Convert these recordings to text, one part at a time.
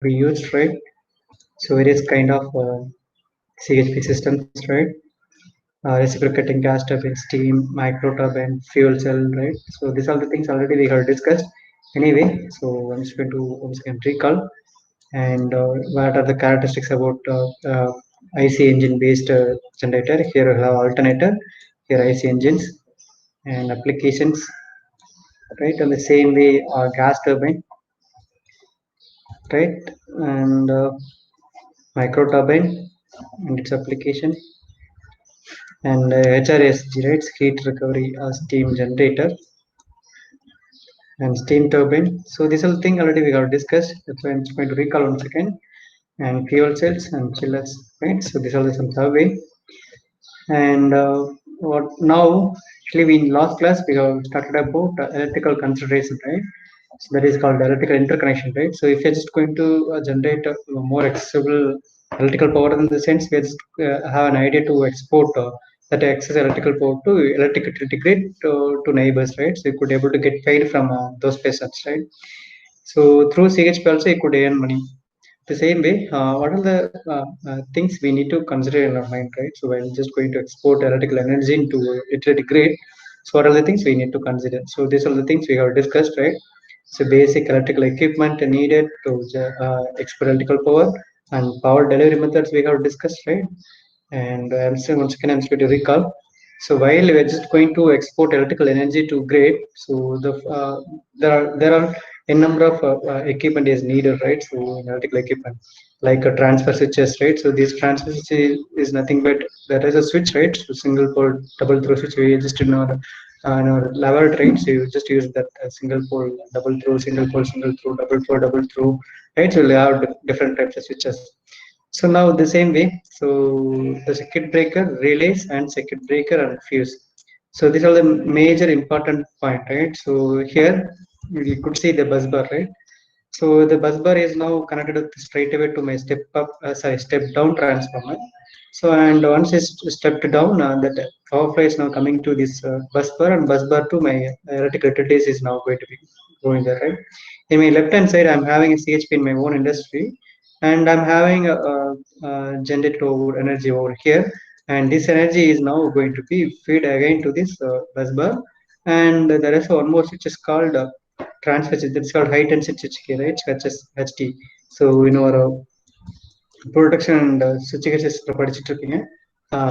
be used, right? So various kind of CHP systems, right? Reciprocating gas turbine, steam, micro turbine, fuel cell, right? So these are the things already we have discussed. Anyway, so I'm just going to once again recall and what are the characteristics about IC engine based generator. Here we have alternator, here IC engines and applications, right? And the same way gas turbine, right? And micro turbine and its application and HRSG, right? Heat recovery steam generator and steam turbine. So this whole thing already we have discussed. That's why I'm just going to recall once again. And fuel cells and chillers, right? So these are some survey. And what now? Actually, we in last class we have started about electrical consideration, right? So that is called electrical interconnection, right? So if you're just going to generate a more accessible electrical power, in the sense we just have an idea to export that excess electrical power to electric utility grid to neighbors, right? So you could able to get paid from those persons, right? So through CHP also you could earn money. The same way, what are the things we need to consider in our mind, right? So while just going to export electrical energy into utility grid, so what are the things we need to consider? So these are the things we have discussed, right? So basic electrical equipment needed to export electrical power and power delivery methods we have discussed, right? And I'm still once again I'm just going to recall. So while we're just going to export electrical energy to grid, so there are a number of equipment is needed, right? So electrical equipment like a transfer switches, right? So this transfer switch is nothing but there is a switch, right? So single pole, double throw switch we just in our level train. So you just use that single pole, double throw, single pole, single throw, double throw, right? So we have different types of switches. So now the same way, so the circuit breaker, relays, and circuit breaker and fuse. So these are the major important point, right? So here you could see the bus bar, right? So the bus bar is now connected straight away to my step down transformer. So and once it's stepped down, that power flow is now coming to this bus bar, and bus bar to my electrical utilities is now going to be going there, right? In my left hand side, I'm having a CHP in my own industry, and I'm having generated over energy over here, and this energy is now going to be feed again to this bus bar, and there is one more which is called transfer switch. That's called high density switch here, right? HT. So in our protection and switchgear system படிச்சிட்டு இருக்கீங்க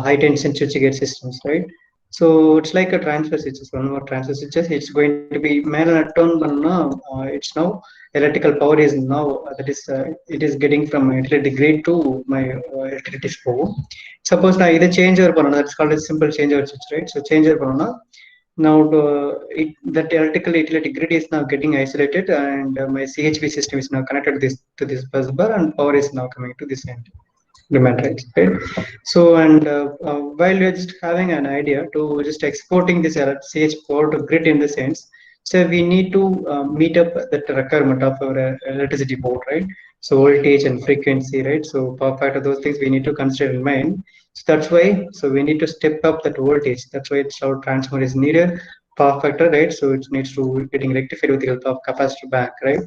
high tension switchgear systems, right? So it's like a transfer switches, one more transfer switches. It's going to be மேல turn பண்ணா it's now electrical power is now that is it is getting from my utility grid to my utility store. Suppose நான் இதை change over பண்ணணும், that's called a simple change over switch, right? So change over பண்ணணும்னா now that electrical utility grid is now getting isolated, and my CHP system is now connected to this bus bar, and power is now coming to this end demand, right? So and while we're just having an idea to just exporting this CH power to grid in the sense, so we need to meet up that requirement of our electricity board, right? So voltage and frequency, right? So power factor, those things we need to consider in mind. So that's why, so we need to step up that voltage. That's why it's our transformer is needed, power factor, right? So it needs to getting rectified with the help of capacitor bank, right?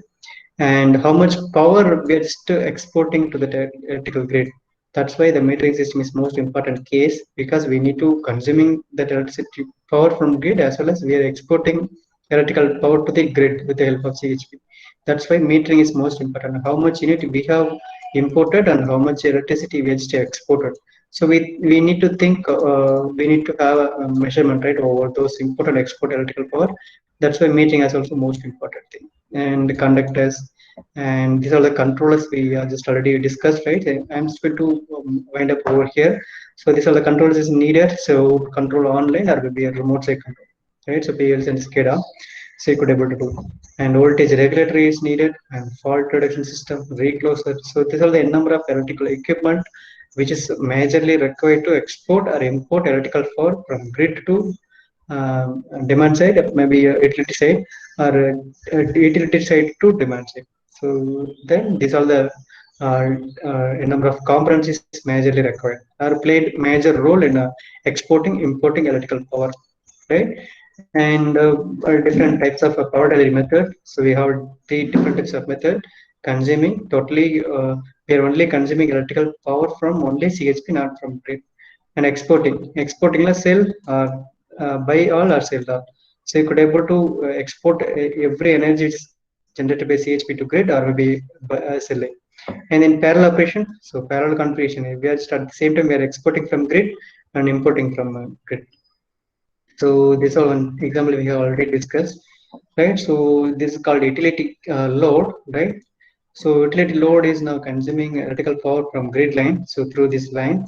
And how much power we are just exporting to the electrical grid. That's why the metering system is most important case, because we need to consuming that electricity power from grid as well as we are exporting electrical power to the grid with the help of CHP. That's why metering is most important. How much unit we have imported and how much electricity we just exported. So we need to think, we need to have a measurement, right, over those import and export electrical power. That's why metering is also most important thing. And the conductors, and these are the controllers we just already discussed, right? I'm just going to wind up over here. So these are the controllers is needed. So control online or maybe a remote side control, right? So PLC and SCADA, so you could able to do. And voltage regulatory is needed, and fault reduction system, recloser. So these are the number of electrical equipment which is majorly required to export or import electrical power from grid to demand side, maybe utility side, or utility side to demand side. So then these are the uh, a number of components is majorly required or played major role in exporting, importing electrical power, right? And different types of power delivery method. So we have three different types of method. consuming totally, we are only consuming electrical power from only CHP, not from grid. And exporting la sell, buy all or sell all. So you could able to export every energy is generated by CHP to grid, or maybe selling. And in parallel operation, so parallel configuration, we are at the same time we are exporting from grid and importing from grid. So this is one example we have already discussed, right? So this is called utility load, right? So utility load is now consuming electrical power from grid line, so through this line,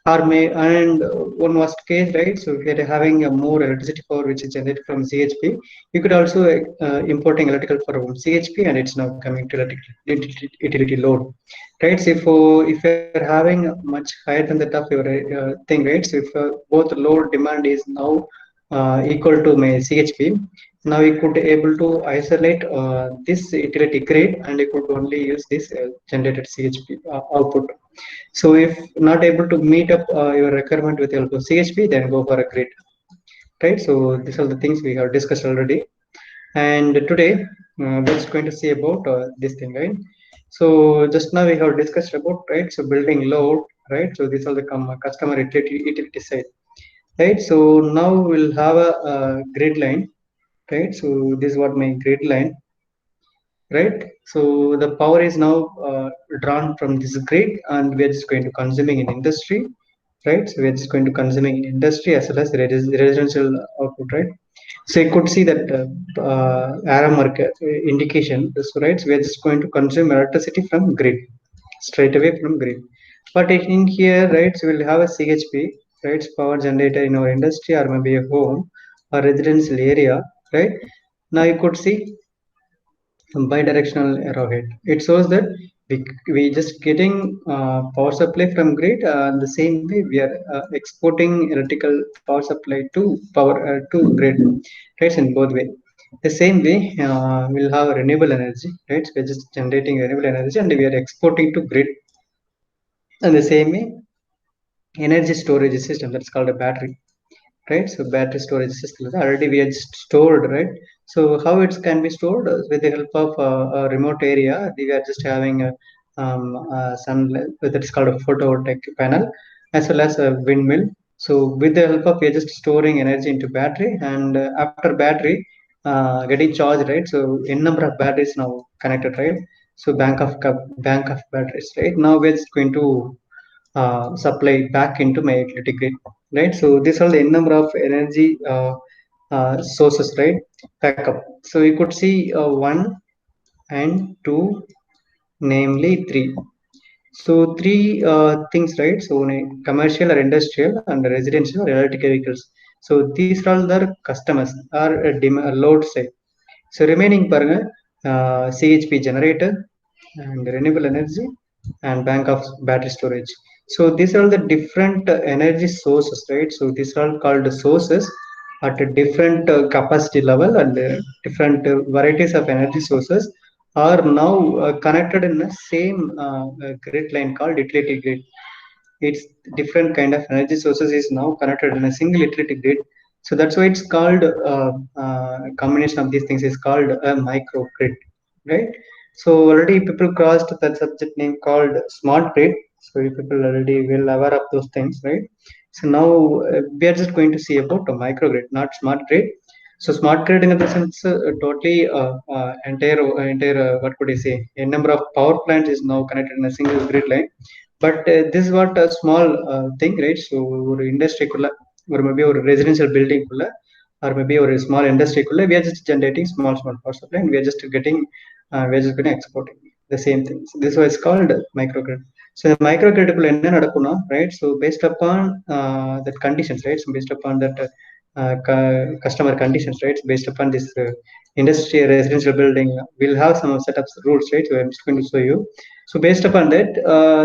or may, and one worst case, right? So if you're having a more electricity power which is generated from CHP, you could also importing electrical power from CHP, and it's now coming to utility load, right? So if you're having much higher than that of your thing, right? So if both load demand is now equal to my CHP, now we could able to isolate this utility grid, and we could only use this generated CHP output. So if not able to meet up your requirement with help of CHP, then go for a grid, right? So these are the things we have discussed already. And today we're just going to see about this thing, right? So just now we have discussed about, right? So building load, right? So these are the customer utility side, right? So now we'll have a grid line, right? So this is what my grid line, right? So the power is now drawn from this grid, and we're just going to consuming in industry, right? So we're just going to consuming in industry as well as residential output, right? So you could see that arrow marker indication, so, right? So we're just going to consume electricity from grid, straight away from grid. But in here, right, so we'll have a CHP, right? Power generator in our industry, or maybe a home or residential area, right? Now you could see bidirectional arrowhead. It shows that we just getting power supply from grid. The same way we are exporting electrical power supply to power to grid, right? In both way. The same way we'll have renewable energy, right? So we're just generating renewable energy and we are exporting to grid. And the same way energy storage system, that's called a battery, right? So battery storage system already we are stored, right? So how it can be stored with the help of a remote area. We are just having sun, that's called a photovoltaic panel, as well as a windmill. So with the help of, we are just storing energy into battery, and after battery getting charged, right? So n number of batteries now connected, right? So bank of batteries, right? Now we're just going to supply back into my utility grid, right? So these are the n number of energy sources, right? Backup. So you could see one and two, namely three. So three things, right? So commercial or industrial and residential or electric vehicles. So these are all the customers or load side. So remaining paranga, CHP generator and renewable energy and bank of battery storage. So these are all the different energy sources, right? So these are all called sources at a different capacity level, and different varieties of energy sources are now connected in the same grid line called utility grid. It's different kind of energy sources is now connected in a single utility grid. So that's why it's called combination of these things is called a microgrid, right? So already people crossed that subject name called smart grid. So you people already well aware of those things, right? So now we are just going to see about a microgrid, not smart grid. So smart grid in the sense totally entire what could I say? A number of power plants is now connected in a single grid line. But this is what a small thing, right? So ஒரு இண்டஸ்ட்ரிக்குள்ள ஒரு maybe ஒரு residential பில்டிங்குள்ள or maybe ஒரு small industry-குள்ள we are just generating small power supply, and we are just getting we are just getting exporting the same things. This was called microgrid. So the microgrid-குள்ள என்ன நடக்கும்னா, right? So based upon that conditions, right? So based upon that customer conditions, right? So based upon this industry residential building, we'll have some set of rules, right? So I'm just going to show you. So based upon that,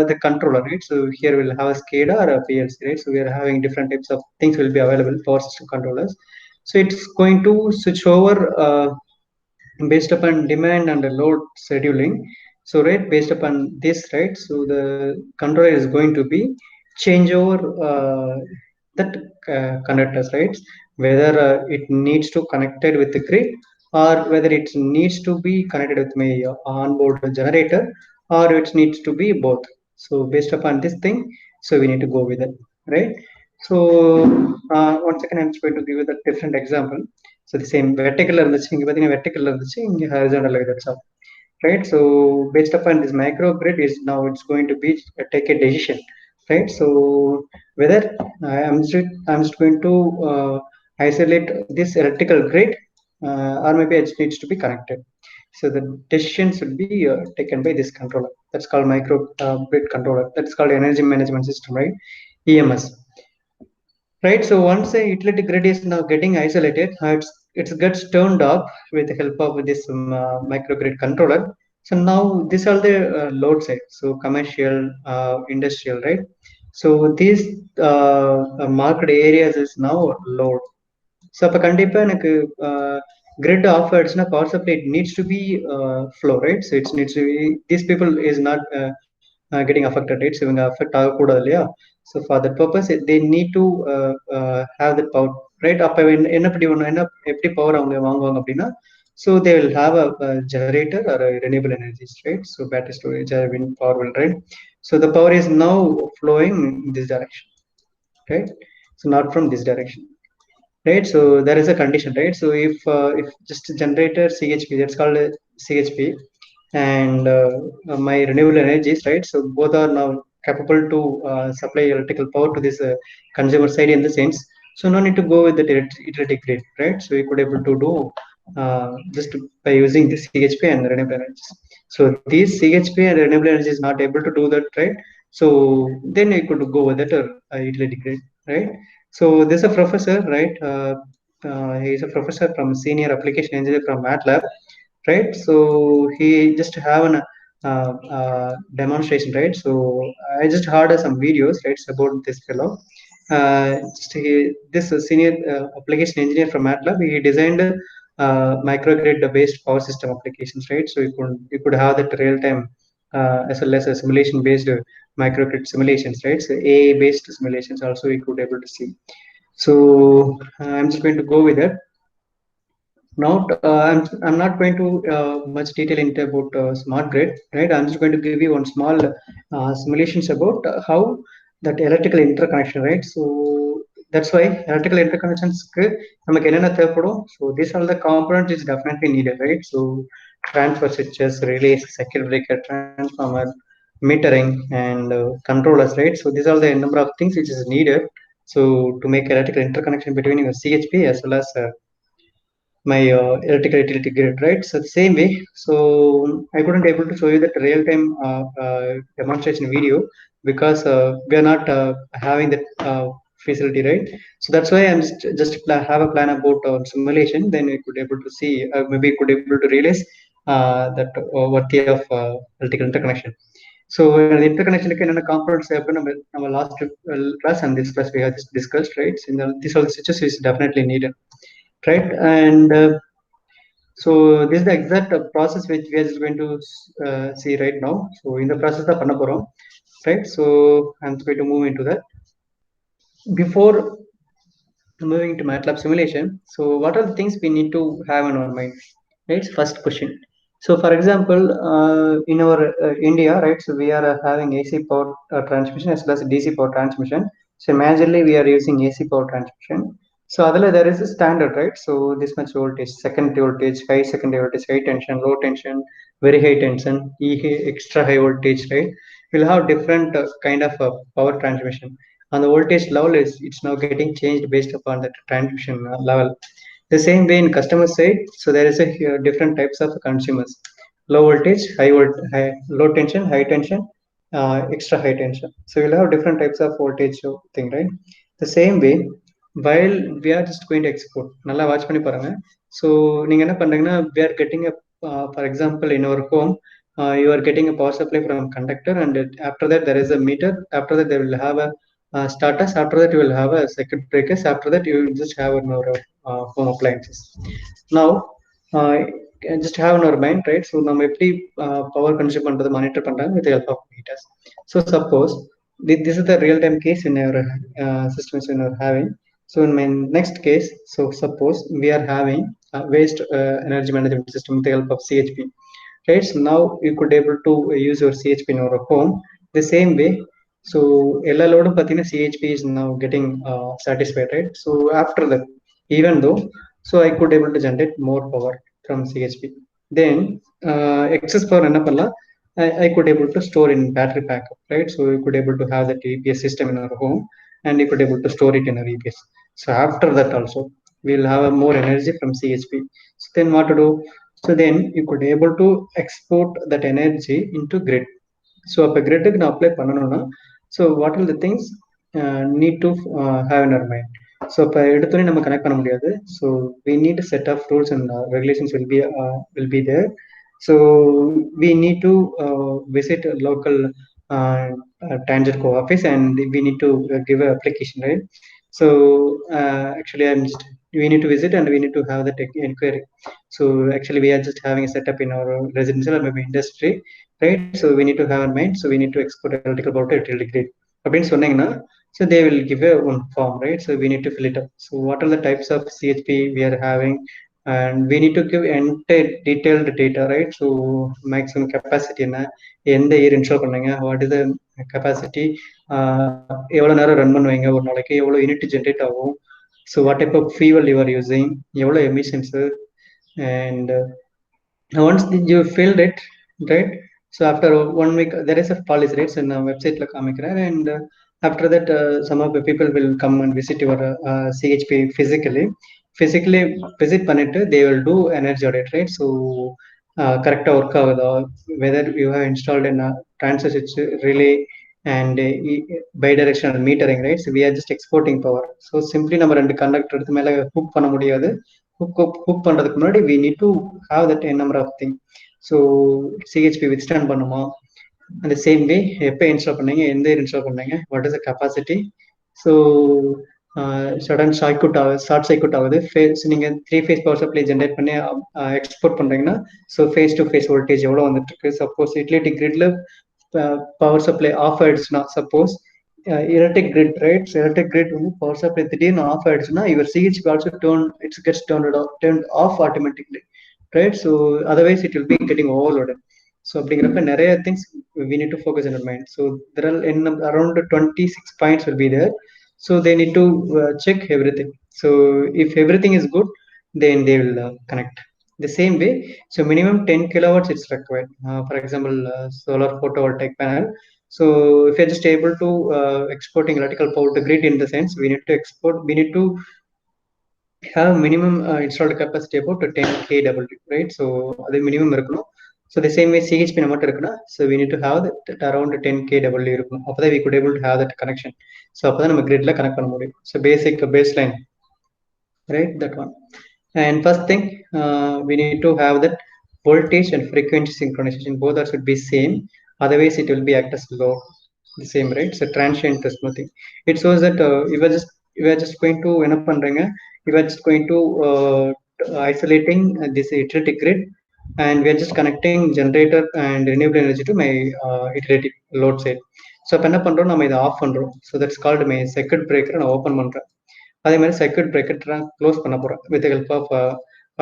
the controller, right? So here we'll have a SCADA or a PLC, right? So we are having different types of things will be available for system controllers. So it's going to switch over based upon demand and the load scheduling. So right, based upon this, right? So the controller is going to be change over that conductors, right? Whether it needs to connected with the grid or whether it needs to be connected with my onboard generator, or it needs to be both. So based upon this thing, so we need to go with it, right? So once again I'm just going to give you the different example. So the same vertical இருந்துச்சு, இங்க பாத்தீங்கன்னா vertical இருந்துச்சு, இங்க horizontal that's all, right? So based upon this microgrid is now it's going to be take a decision, right? So whether I'm just going to isolate this electrical grid, or maybe it needs to be connected. So the decision should be taken by this controller. That's called micro grid controller. That's called energy management system, right? EMS. Right. So once a utility grid is now getting isolated, it gets turned off with the help of this microgrid controller. So now these are the load side. So commercial, industrial, right? So these market areas is now load. So அப்போ கண்டிப்பாக எனக்கு grid off ஆயிடுச்சுன்னா power supply needs to be flow, right? So it's needs to be these people is not getting affected, right? So இவங்க affect ஆகக்கூடாது இல்லையா? So for that purpose they need to have that power, right? அப்போ என்ன எப்படி power அவங்க வாங்குவாங்க அப்படின்னா, so they will have a generator or renewable energies, right? So battery storage or wind power will, right? So the power is now flowing in this direction, right? So not from this direction, right? So there is a condition, right? So if just generator CHP, that's called CHP, and my renewable energies, right? So both are now capable to supply electrical power to this consumer side in the sense. So no need to go with the utility grid, right? So we could able to do just by using this CHP and renewable energies. So these CHP and renewable energy is not able to do that, right? So then we could go with that utility grid, right? So this is a professor, right? He is a professor from senior application engineer from MATLAB, right? So he just have an demonstration, right? So I just heard some videos, right, about this fellow. This senior application engineer from MATLAB, he designed microgrid based power system applications, right? So you could have that real time as well as a simulation based microgrid simulations, right? So AI based simulations also we could able to see. So I'm just going to go with it. Not I'm not going to much detail into about smart grid, right? I'm just going to give you one small simulations about how that electrical interconnection, right? So that's why electrical interconnections நமக்கு என்னென்ன தேவைப்படும். So these are the components is definitely needed, right? So transfer switches, relays, circuit breaker, transformer, metering, and controllers, right? So these are the number of things which is needed so to make electrical interconnection between your CHP as well as my electrical utility grid, right? So the same way, so I couldn't able to show you that real-time demonstration video because we are not having that facility, right? So that's why I'm just have a plan about simulation. Then we could able to see, maybe could able to realize that worthy of electrical interconnection. So the interconnection என்னென்ன components நம்ம last class and this class we have discussed, right? So these all the switches is definitely needed, right? And so this is the exact process which we are just going to see right now. So in the process தான் பண்ண போறோம், right? So I'm going to move into that. Before moving to MATLAB simulation, so what are the things we need to have in our mind, right? First question. So for example, in our India, right? So we are having AC power transmission as well as DC power transmission. So majorly we are using AC power transmission. So there is a standard, right? So this much voltage, secondary voltage, high secondary voltage, high tension, low tension, very high tension, extra high voltage, right? We'll have different kind of power transmission. And the voltage level it's now getting changed based upon the transmission level. The same way in customer side, so there is a different types of consumers: low voltage, low tension, high tension, extra high tension. So we'll have different types of voltage thing, right? The same way, while we are just going to export, நல்லா watch பண்ணி பாருங்க. So நீங்க என்ன பண்றீங்கன்னா, we are getting a for example in our home, you are getting a power supply from conductor, and after that there is a meter. After that they will have a starters. After that you will have a circuit breakers. After that you will just have another home appliances. Now just have in our mind, right? So நம்ம எப்படி power consume பண்றது monitor பண்றாங்க with the help of meters. So suppose this is the real time case in our systems we are having. So in my next case, so suppose we are having waste energy management system with the help of CHP. Right, so now you could able to use your CHP in your home the same way. So எல்லா லோடும் பார்த்தீங்கன்னா CHP is now getting satisfied, right? So after that, even though, so I could able to generate more power from CHP. Then excess power என்ன பண்ணலாம், I could able to store in battery backup, right? So you could able to have that EPS system in our home, and you could able to store it in our EPS. So after that also, we'll have more energy from CHP. So then what to do? So then you could able to export that energy into grid. So அப்போ கிரிட்டுக்கு நான் apply பண்ணணும்னா, so what are the things need to have in our mind. So இப்போ எடுத்தோடனே நம்ம connect பண்ண முடியாது. So we need set of rules and regulations will be there. So we need to visit a local TANGEDCO office, and we need to give an application, right? So actually, we need to visit and we need to have the inquiry. So actually, we are just having a setup in our residential or maybe industry, right? So we need to have in mind. So we need to export electrical power to utility grid. அப்படின்னு சொன்னீங்கன்னா, so they will give a one form, right? So we need to fill it up. So what are the types of CHP we are having, and we need to give entire detailed data, right? So maximum capacity என்ன, எந்த year install பண்ணீங்க, what is the capacity, எவ்வளோ நேரம் run பண்ணுவீங்க ஒரு நாளைக்கு, எவ்வளோ unit generate ஆகும், so what type of fuel you are using, எவ்வளோ emissions, and once you filled it, right? So after 1 week there is a policy, right? So now website la kaamikiren, and after that some of the people will come and visit your CHP physically visit பண்ணிட்டு they will do energy audit, right? So correct work ஆகுதா, whether you have installed in a transfer switch, relay, and bidirectional metering, right? So we are just exporting power. So simply நம்ம ரெண்டு conductor எடுத்து மேல hook பண்ண முடியாது. Hook பண்றதுக்கு முன்னாடி we need to have that n number of thing. So CHP withstand பண்ணுமா, அந்த சேம் வே எப்போ இன்ஸ்டால் பண்ணீங்க, எந்த இயர் இன்ஸ்டால் பண்ணீங்க, what is the capacity. So sudden short circuit ஆகுது, நீங்கள் 3-phase பவர் சப்ளை ஜென்ரேட் பண்ணி எக்ஸ்போர்ட் பண்ணுறீங்கன்னா, so phase to phase voltage எவ்வளோ வந்துட்டு இருக்கு. சப்போஸ் யூட்டிலிட்டி கிரிட்ல பவர் சப்ளை ஆஃப் ஆயிடுச்சுன்னா, suppose electric grid, right? So electric grid வந்து பவர் சப்ளை திடீர்னு ஆஃப் ஆயிடுச்சுன்னா, இவர் CHP also gets turned off automatically, right? So otherwise it will be getting overloaded. So அப்படிங்கிறப்ப நிறைய things we need to focus in our mind. So there are around 26 points will be there. So they need to check everything. So if everything is good, then they will connect the same way. So minimum 10 kilowatts it's required. For example, solar photovoltaic panel. So if you're just able to exporting electrical power to grid, in the sense we need to have minimum installed capacity about 10 kW, right? So அது minimum இருக்கணும். So the same way CHP நம்மட்ட இருக்குன்னா, so we need to have that around 10 kW இருக்கும். அப்பதான் we could able to have that connection. So அப்பதான் நம்ம gridல connect பண்ண முடியும். So basic baseline, right? That one. And first thing, we need to have that voltage and frequency synchronization. Both are should be same. Otherwise, it will be act as load. The same, right? So transient smoothing. It shows that you are just going to என்ன பண்றீங்க, you are just going to isolating this utility grid, and we are just connecting generator and renewable energy to my utility load side. So இப்போ என்ன பண்றோம், நம்ம இதை of பண்றோம். So that's called my circuit breaker. நான் open பண்றேன். அதே மாதிரி சர்க்யூட் பிரேக்கர் க்ளோஸ் பண்ண போறோம் with help of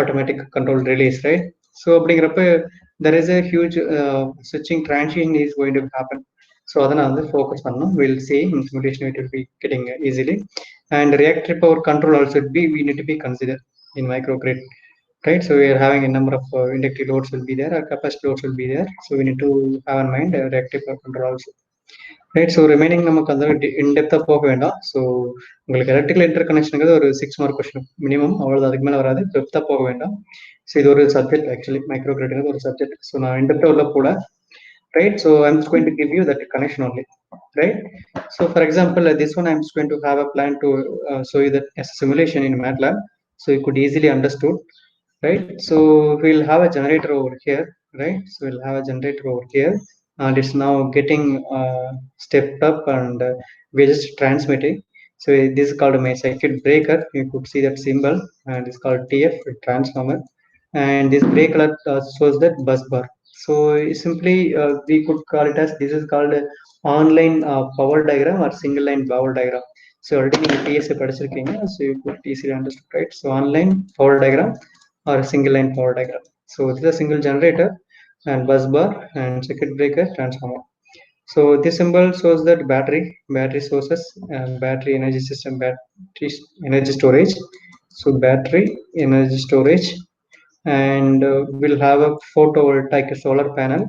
automatic control relays, right? So அப்படிங்கிறப்ப there is a huge switching transition is going to happen. ஸோ அதை நான் வந்து ஃபோக்கஸ் பண்ணணும். Will see in simulation it will be getting easily. And reactive power control also we need to be considered in microgrid, right? So we are having a number of inductive loads will be there, or capacitive loads will be there. So we need to have in mind reactive power control also, right? So remaining நமக்கு அந்த இன்டெப்த்தாக போக வேண்டாம். So உங்களுக்கு electrical inter கனெக்ஷனுங்கிறது ஒரு 6 mark question minimum, அவ்வளோ அதுக்கு மேலே வராது. டெப்த்தாக போக வேண்டாம். ஸோ இது ஒரு சப்ஜெக்ட், ஆக்சுவலி மைக்ரோ கிரிட்ங்கிறது ஒரு சப்ஜெக்ட். ஸோ நான் இன்டெப்த்தாக உள்ள போல, right? So I'm going to give you that connection only, right? So for example this one I'm going to have a plan to show you that as a simulation in MATLAB, so you could easily understood, right? So we'll have a generator over here, right? So we'll have a generator over here, and it's now getting stepped up, and we're just transmitting. So this is called my circuit breaker. You could see that symbol, and it's called TF, transformer. And this breaker shows that bus bar. So simply we could call it as, this is called online power diagram or single line power diagram. So already நீங்க TS படிச்சிருக்கீங்க, so you could easily understand, right? So online power diagram, or a single line power diagram. So this is a single generator and bus bar and circuit breaker transformer. So this symbol shows that battery sources, battery energy system, battery energy storage. So battery energy storage, and we'll have a photovoltaic solar panel,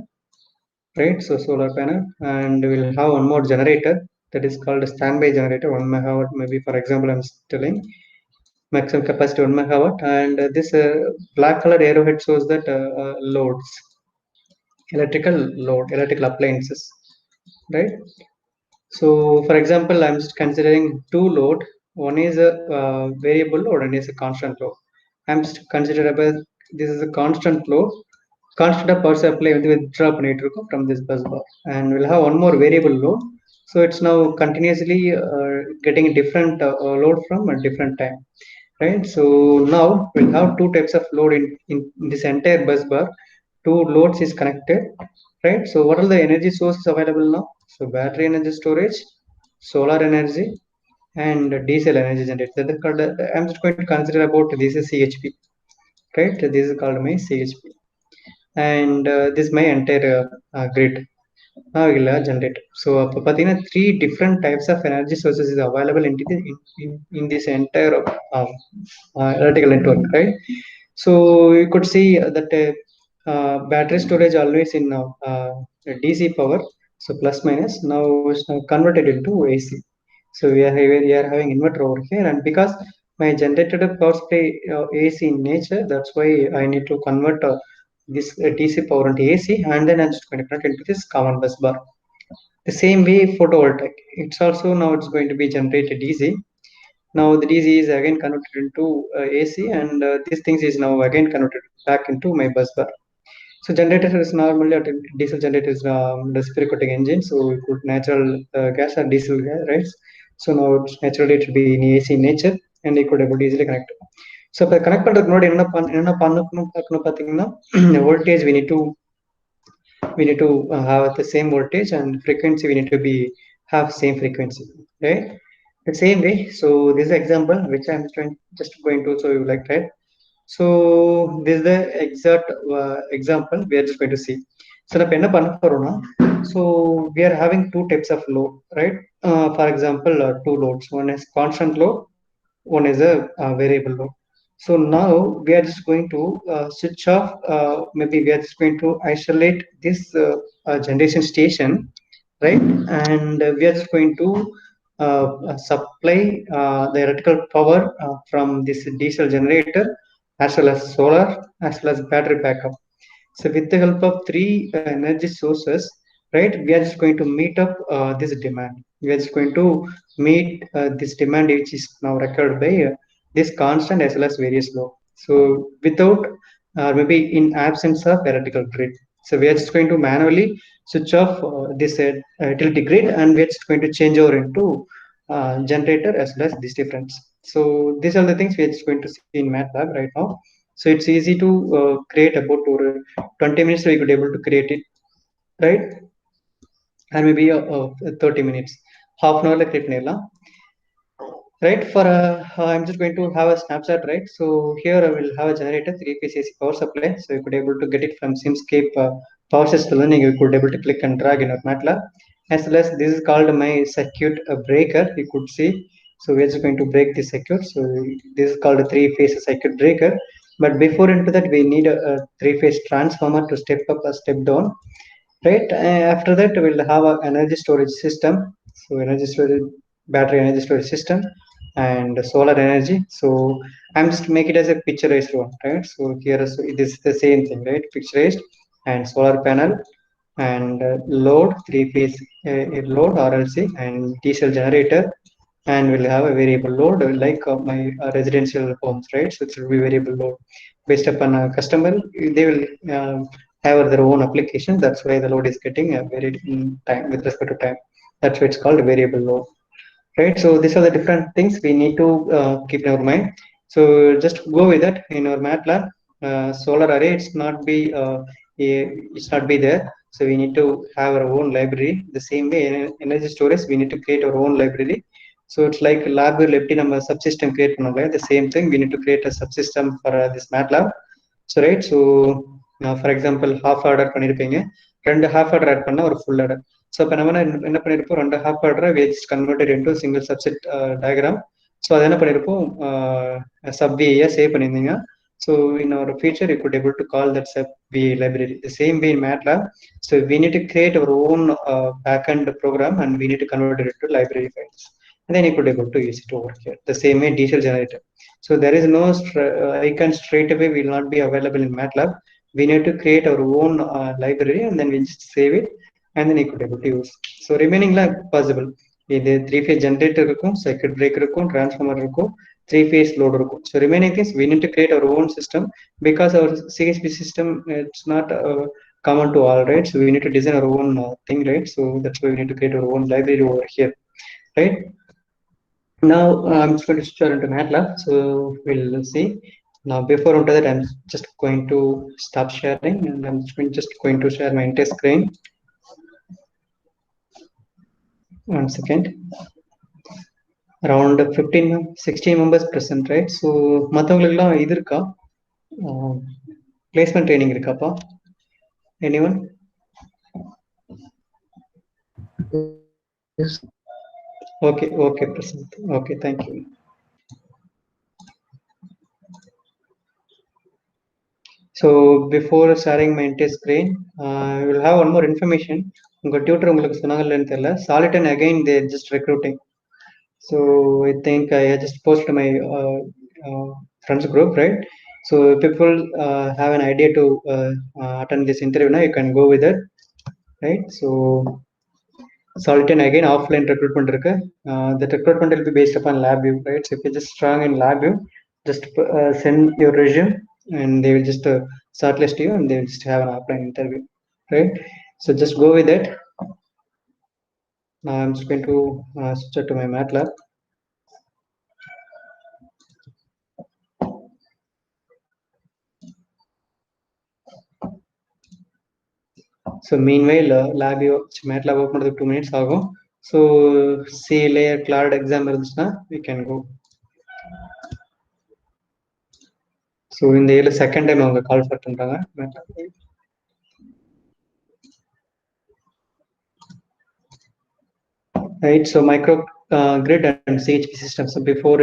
right? So solar panel, and we'll have one more generator that is called a standby generator, 1 megawatt. Maybe for example, I'm telling maximum capacity 1 megawatt, and this black color arrowhead shows that loads, electrical appliances, right? So, for example, I'm just considering two load. One is a variable load and is a constant load. I'm just considering this is a constant load. Constant of power supply வந்து withdraw பண்ணிட்டு இருக்கும் from this bus bar, and we'll have one more variable load. So it's now continuously getting a different load from a different time, right? So now we'll have two types of load in this entire bus bar. Two loads is connected, right? So what are the energy sources available now? So battery energy storage, solar energy, and diesel energy generator. That is called, I'm just going to consider about this is CHP, right? This is called my CHP, and this is my entire grid generator. So அப்போ பார்த்தீங்கன்னா three different types of energy sources is available in this entire uh, electrical network, right? So you could see that battery storage always in DC power, so plus minus. Now it's now converted into AC. So we are having inverter over here, and because my generated power supply AC in nature, that's why I need to convert this DC power into AC, and then I'm just going to connect into this common bus bar. The same way photovoltaic, it's also now it's going to be generated DC. Now the DC is again converted into AC, and these things is now again converted back into my bus bar. So generator is normally a diesel generator is reciprocating engine, so we put natural gas or diesel gas, right? So now it's naturally it will be in AC in nature, and you could able to easily connect. So இப்போ connect பண்றதுக்கு முன்னாடி என்ன பண்ணணும் பார்த்தீங்கன்னா voltage we need to have the same voltage, and frequency we need to be have same frequency, right? The same way. So this is example which I'm just going to show you, like, right? So this is the exact example we are just going to see. So நம்ம என்ன பண்ண போறோம்னா, so we are having two types of load, right? For example, two loads. One is constant load, one is a variable load. So now we are just going to switch off, maybe we are just going to isolate this generation station, right? And we are just going to supply the electrical power from this diesel generator, as well as solar, as well as battery backup. So with the help of three energy sources, right, we are just going to meet up this demand. We are just going to meet this demand which is now required by this constant as well as various load. So without maybe in absence of electrical grid. So we are just going to manually switch off this utility grid, and we are just going to change over into generator as well as this difference. So these are the things we are just going to see in MATLAB right now. So it's easy to create about 20 minutes we could able to create it, right? And maybe 30 minutes, half an hour like create பண்ணிடலாம், right? For I'm just going to have a snapshot, right? So here I will have a generator, 3-phase AC power supply. So you could able to get it from Simscape power system learning. You could able to click and drag in your MATLAB, as well as this is called my circuit breaker, you could see. So we're just going to break this circuit. So this is called a 3-phase circuit breaker. But before into that, we need a 3-phase transformer to step up or step down, right? After that, we'll have an energy storage system. So energy storage, battery energy storage system, and solar energy. So I'm just make it as a picturized one, right? So here is this is the same thing, right? Picturized, and solar panel, and load, 3-phase load RLC, and diesel generator, and we'll have a variable load like my residential homes, right? So it will be variable load based upon a customer. They will have their own application. That's why the load is getting varied in time with respect to time. That's why it's called variable load, right? So these are the different things we need to keep in our mind. So just go with that in our MATLAB. Solar array, it's not be there. So we need to have our own library. The same way in energy storage, we need to create our own library. So it's like lab lepti number subsystem create the same thing. We need to create a subsystem for this MATLAB. So right, so for example half order பண்ணிருப்பீங்க, ரெண்டு half order add பண்ணா ஒரு full order. So இப்போ நம்ம என்ன பண்ணிருப்போம், ரெண்டு half order we just converted into single subset diagram. So அது என்ன பண்ணிருப்போம், sub VA save பண்ணிருந்தீங்க. So in our feature you could able to call that sub VA library the same way in MATLAB. So we need to create our own backend program and we need to convert it into library files, and then you could able to use it over here the same way diesel generator. So there is no icon straight away will not be available in MATLAB. We need to create our own library and then we just save it and then you could able to use. So remaining like possible. இது three phase generator இருக்கும், circuit breaker இருக்கும், transformer இருக்கும், three phase load இருக்கும். So remaining things we need to create our own system because our CHP system it's not common to all, right? So we need to design our own thing, right? So that's why we need to create our own library over here, right? Now I'm just going to start into MATLAB, so we'll see. Now before onto that, I'm just going to stop sharing and I'm just going to share my entire screen. 1 second. Around 16 members present, right? So மற்றவங்களுக்குலாம் இது இருக்கா, placement training இருக்காப்பா? Anyone? Yes. Okay, present. Okay, thank you. So before sharing my entire screen, I will have one more information. உங்க tutor உங்களுக்கு சொன்னாங்கன்னு தெரியல, Soliton again they are just recruiting. So I think I just posted my friends group, right? So if people have an idea to attend this interview now, you can go with it, right? So Soliton again offline recruitment இருக்கு. The recruitment will be based upon LabVIEW, right? So if you're just strong in LabVIEw, just send your resume and they will just shortlist you and they will just have an offline interview, right? So just go with it. Now I'm just going to switch to my MATLAB. So meanwhile LabVIEW MATLAB open பண்ணதுக்கு 2 minutes ஆகும். So C layer cloud exam இருந்துச்சுன்னா we can go. So இந்த ஏழு second time அவங்க கால் பண்ணிட்டாங்க. Right, so micro grid and CHP system. So before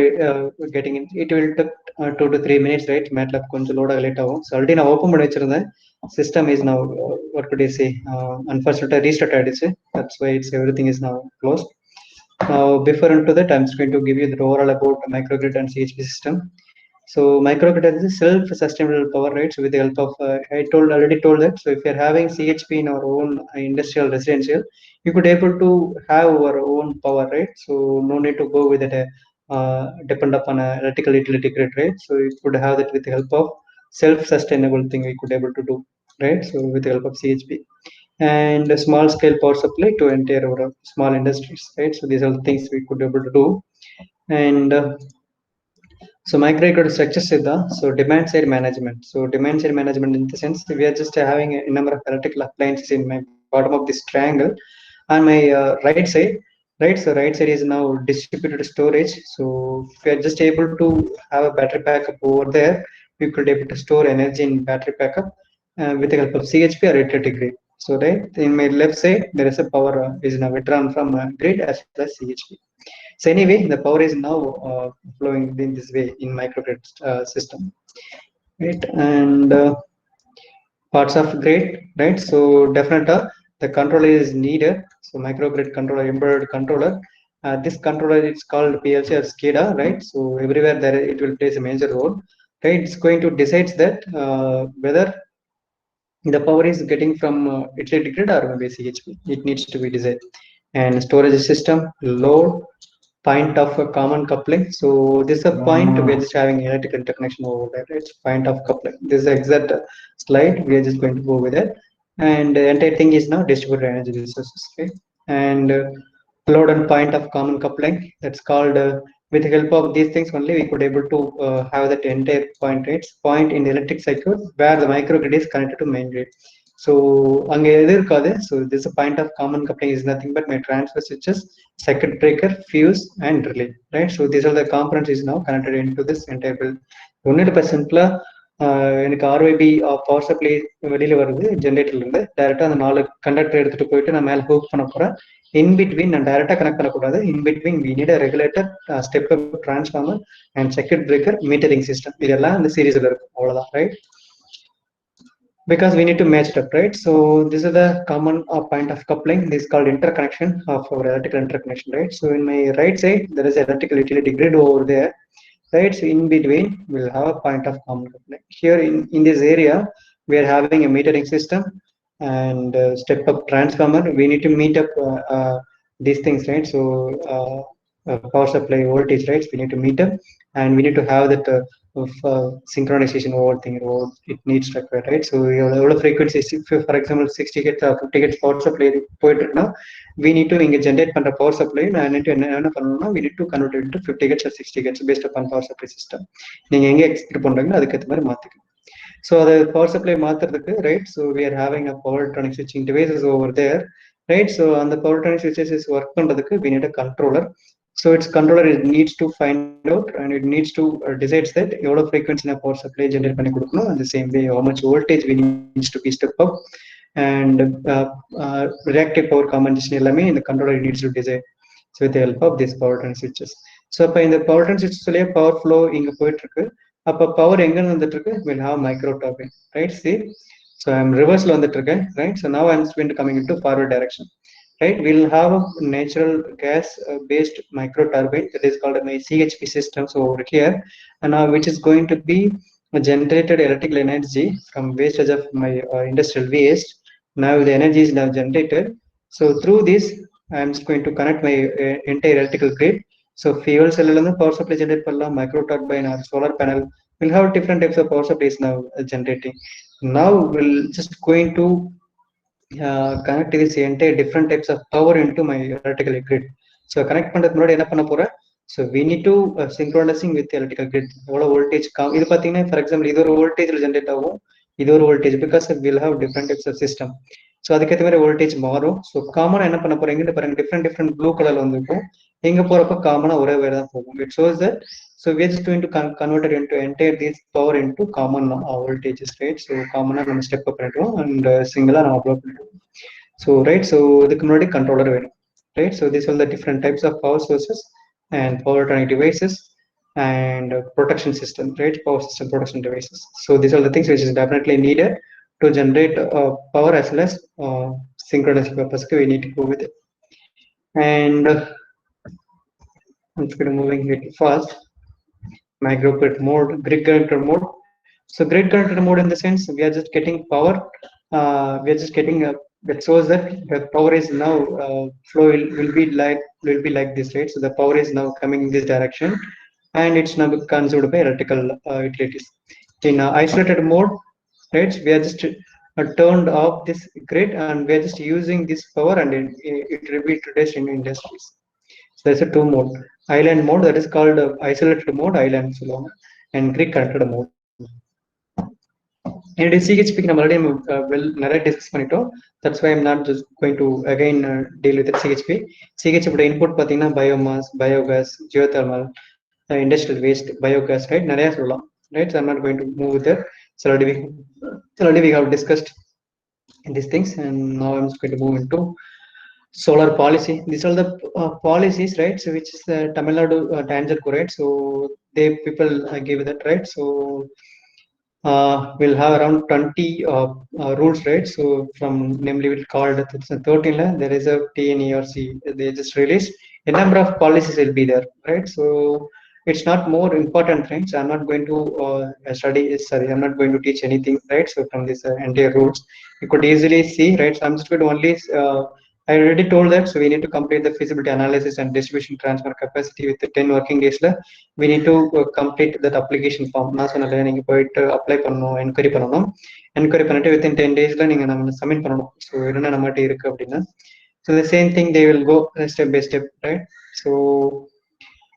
getting in, it will take 2 to 3 minutes, right? MATLAB கொஞ்சம் load late ஆகும். So already நான் open பண்ணி வச்சிருந்தேன். System is now what could I say? Unfortunately restart ஆயிடுச்சு. That's why it's everything is now closed. Now before into that, I'm just going to give you the overall about microgrid and CHP system. So microgrid is a self-sustainable power, right? So with the help of I already told that. So if you're having CHP in our own industrial residential, you could able to have our own power, right? So no need to go with it depend upon a electrical utility grid, right? So you could have that with the help of self-sustainable thing we could able to do, right? So with the help of CHP and a small scale power supply to entire our small industries, right? So these are the things we could be able to do. And so microgrid structures is the demand side management. So demand side management in the sense we are just having a number of electrical appliances in my bottom of this triangle. On my right side, right? So right side is now distributed storage. So if we are just able to have a battery backup over there, we could able to store energy in battery backup with the help of CHP or utility grid. So right in my left side there is a power is now withdrawn from grid as well as CHP. So anyway, the power is now flowing in this way in microgrid system, right? And parts of grid, right? So definitely the controller is needed. So microgrid controller, embedded controller. This controller is called PLC or SCADA, right? So everywhere there it will play a major role, right? It's going to decide that whether the power is getting from utility grid or maybe CHP. It needs to be designed. And storage system, load, point of a common coupling. So this is a point we are just having electrical interconnection over there. It's point of coupling. This is the exact slide. We are just going to go with it. And the entire thing is now distributed energy resources. Okay? And load and point of common coupling. That's called with the help of these things only we could able to have that entire point rates point in the electric circuit where the microgrid is connected to main grid. So அங்க எது இருக்காது. So this point of common coupling is nothing but my transfer switches, circuit breaker, fuse and relay, right? So these are the components is now connected into this entire build. ஒன்னும் இல்ல simple எனக்கு RYB power supply வெளியில் வருது ஜென்ரேட்டர்லேருந்து டேரெக்டாக அந்த 4 conductor எடுத்துகிட்டு போயிட்டு நான் மேலே ஹூக் பண்ண போகிறேன். இன் பிட்வீன் நான் டேரெக்டாக கனெக்ட் பண்ணக்கூடாது. In between we need regulator, step up transformer and circuit breaker, metering system, இதெல்லாம் இந்த சீரீஸில் இருக்கும். அவ்வளோதான், right? Because we need to match it up, right? So this is the common point of coupling. This is called interconnection of our electrical interconnection, right? So in my right side there is electrical utility grid over there, right? So in between we'll have a point of common coupling. Here in this area we are having a metering system and step up transformer. We need to meet up these things, right? So power supply voltage, right? We need to meet up and we need to have that synchronization over thing, it needs to occur, right? So எவ்வளவு frequency, for example 60 Hz or 50 Hz power supply போயிட்டு இருக்குன்னா we need to இங்க generate பண்ற power supply நான் என்ன பண்ணணும்னா we need to convert it to 50 Hz or 60 Hz based upon power supply system. நீங்க எங்க எக்ஸ்பெக்ட் பண்றீங்களோ அதுக்கு ஏற்ற மாதிரி மாத்திக்கணும். ஸோ அதை பவர் சப்ளை மாத்துறதுக்கு, right? So we are having a power electronic switching devices over there, right? So அந்த power electronic switches ஒர்க் பண்றதுக்கு we need a controller. So its controller, it needs to find out and it needs to decides that எவ்வளோ frequency நான் power supply generate பண்ணி கொடுக்கணும், and the same way how much voltage we needs to be step up and reactive power compensation எல்லாமே இந்த controller needs to decide. So with the help of this power electronic switches. So இப்போ இந்த power electronic switches power flow இங்க போயிட்டு இருக்கு. அப்போ power எங்க வந்துட்டு இருக்கு? We'll have micro turbine, right? See, so I'm reverse வந்துட்டு இருக்கேன், right? So now I'm coming into forward direction. Right, we'll have a natural gas based micro turbine that is called my CHP system. So over here, and now which is going to be generated electrical energy from wastage of my industrial waste. Now the energy is now generated. So through this, I am just going to connect my entire electrical grid. So fuel cell power supply generate palla, micro turbine or solar panel will have different types of power supplies now generating. Now we'll just going to connect this entire different types of power into my electrical grid. So connect பண்றதுக்கு முன்னாடி என்ன பண்ண போறேன்? So we need to synchronizing with the electrical grid. எவ்வளவு voltage இது பாத்தீங்கன்னா for example இது ஒரு voltageல generate ஆகும், இது ஒரு voltage, because we'll have different types of system. So அதுக்கேற்ற மாதிரி voltage மாறும். So காமனா என்ன பண்ண போறேன், இங்க பாருங்க different blue color வந்துருக்கும். எங்க போறப்ப காமனா ஒரே வேற தான் போகும். It shows that so we are just going to convert it into entire this power into common voltages, right? So common நம்ம step up பண்ணிடுவோம் and single நம்ம apply பண்ணிடுவோம். So right, so இதுக்கு முன்னாடி controller வேணும், right? So these are the different types of power sources and power electronic devices and protection system, right? Power system protection devices. So these are the things which is definitely needed to generate power as well as synchronous purpose. We need to go with it. And I'm just going to moving it fast. Microgrid mode, grid connected mode. So grid connected mode in the sense we are just getting power. We are just getting that shows that the power is now flow will be like this, right? So the power is now coming in this direction, and it's now consumed by electrical utilities. In isolated mode, right? We are just turned off this grid, and we are just using this power, and it will be produced in industries. So there's a two mode. Island mode, that is called isolated mode, island and grid connected mode. And CHP நம்ம already நிறைய discuss பண்ணிட்டோம். That's why I'm not just going to again deal with the CHP. CHP input பார்த்தீங்கன்னா biomass, biogas, geothermal, industrial waste, biogas, right? நிறைய சொல்லலாம், right? So I'm not going to move with that. So already we have discussed these things, and now I'm just going to move into solar policy. These are the policies, right? So which is the Tamil Nadu Tangent, right? So they people give that, right? So we'll have around 20 rules, right? So from namely we'll call it 13 there is a TNERC, they just released a number of policies will be there, right? So it's not more important things. I'm not going to I'm not going to teach anything, right? So from this entire rules you could easily see, right? So I'm just going to only I already told that, so we need to complete the feasibility analysis and distribution transfer capacity with the 10 working days. We need to complete that application form. நான் சொன்னல நீங்க போயிட்டு apply பண்ணணும், enquiry பண்ணணும். Enquiry பண்ணிட்டு within 10 daysல நீங்க நம்ம submit பண்ணணும். ஸோ என்ன நம்மகிட்ட இருக்கு அப்படின்னா, so the same thing they will go step by step, right? So